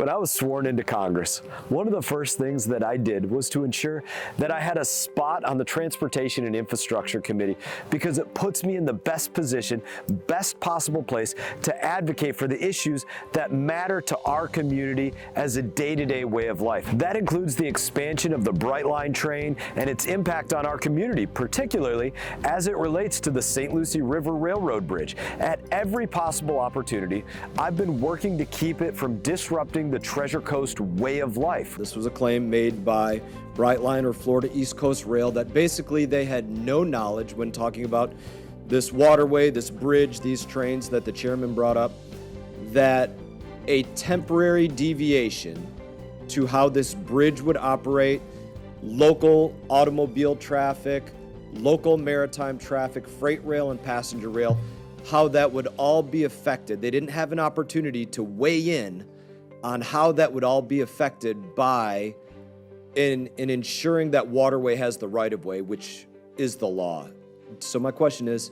When I was sworn into Congress, one of the first things that I did was to ensure that I had a spot on the Transportation and Infrastructure Committee because it puts me in the best position, best possible place to advocate for the issues that matter to our community as a day-to-day way of life. That includes the expansion of the Brightline train and its impact on our community, particularly as it relates to the St. Lucie River Railroad Bridge. At every possible opportunity, I've been working to keep it from disrupting the Treasure Coast way of life. This was a claim made by Brightline or Florida East Coast Rail that basically they had no knowledge when talking about this waterway, this bridge, these trains that the chairman brought up, that a temporary deviation to how this bridge would operate, local automobile traffic, local maritime traffic, freight rail and passenger rail, how that would all be affected. They didn't have an opportunity to weigh in on how that would all be affected by in ensuring that waterway has the right-of-way, which is the law. So my question is,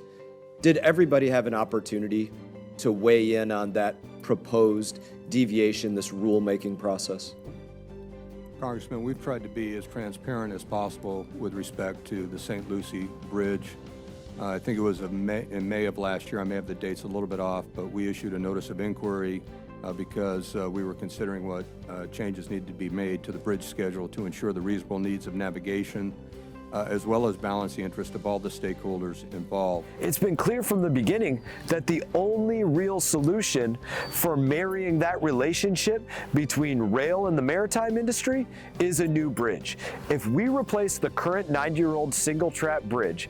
did everybody have an opportunity to weigh in on that proposed deviation, this rulemaking process? Congressman, we've tried to be as transparent as possible with respect to the St. Lucie Bridge. I think it was in May of last year. I may have the dates a little bit off, but we issued a notice of inquiry because we were considering what changes needed to be made to the bridge schedule to ensure the reasonable needs of navigation, as well as balance the interest of all the stakeholders involved. It's been clear from the beginning that the only real solution for marrying that relationship between rail and the maritime industry is a new bridge. If we replace the current 90-year-old single-track bridge,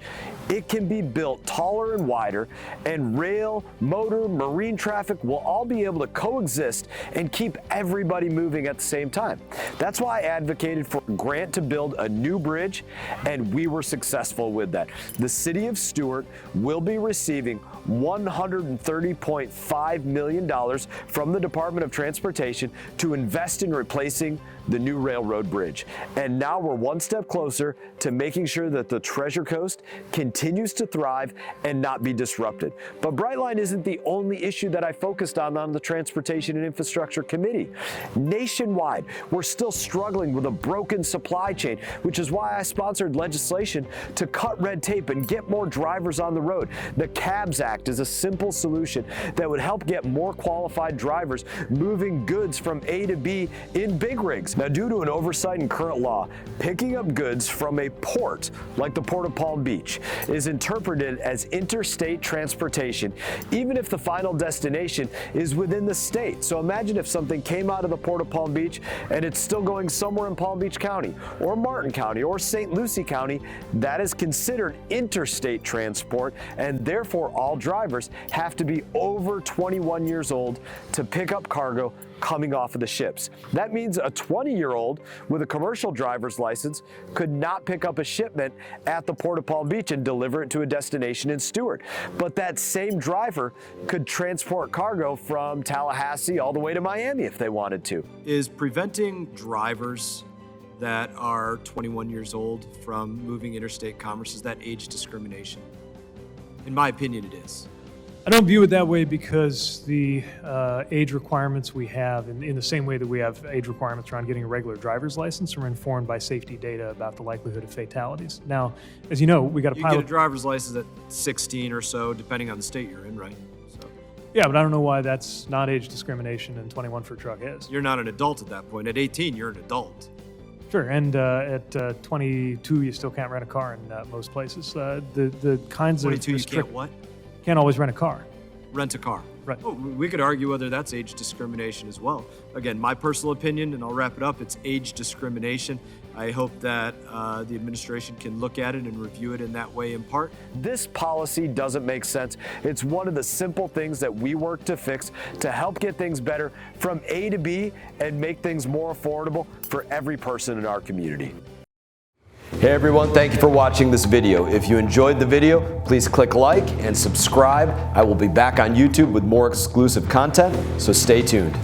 it can be built taller and wider, and rail, motor, marine traffic will all be able to coexist and keep everybody moving at the same time. That's why I advocated for a grant to build a new bridge, and we were successful with that. The City of Stuart will be receiving $130.5 million from the Department of Transportation to invest in replacing the new railroad bridge. And now we're one step closer to making sure that the Treasure Coast continues to thrive and not be disrupted. But Brightline isn't the only issue that I focused on the Transportation and Infrastructure Committee. Nationwide, we're still struggling with a broken supply chain, which is why I sponsored legislation to cut red tape and get more drivers on the road. The CABS Act is a simple solution that would help get more qualified drivers moving goods from A to B in big rigs. Now, due to an oversight in current law, picking up goods from a port, like the Port of Palm Beach, is interpreted as interstate transportation, even if the final destination is within the state. So imagine if something came out of the Port of Palm Beach and it's still going somewhere in Palm Beach County, or Martin County, or St. Lucie County. That is considered interstate transport, and therefore all drivers have to be over 21 years old to pick up cargo coming off of the ships. That means a 20-year-old with a commercial driver's license could not pick up a shipment at the Port of Palm Beach and deliver it to a destination in Stuart. But that same driver could transport cargo from Tallahassee all the way to Miami if they wanted to. Is preventing drivers that are 21 years old from moving interstate commerce, is that age discrimination? In my opinion, it is. I don't view it that way because the age requirements we have, in the same way that we have age requirements around getting a regular driver's license, are informed by safety data about the likelihood of fatalities. Now, as you know, we got a pilot. You get a driver's license at 16 or so, depending on the state you're in, right? So. Yeah, but I don't know why that's not age discrimination and 21 for a truck is. You're not an adult at that point. At 18, you're an adult. Sure, and at 22, you still can't rent a car in most places. The kinds of 22, you can't what? Can't always rent a car. Rent a car. Right. Oh, we could argue whether that's age discrimination as well. Again, my personal opinion, and I'll wrap it up, it's age discrimination. I hope that the administration can look at it and review it in that way in part. This policy doesn't make sense. It's one of the simple things that we work to fix to help get things better from A to B and make things more affordable for every person in our community. Hey everyone, thank you for watching this video. If you enjoyed the video, please click like and subscribe. I will be back on YouTube with more exclusive content, so stay tuned.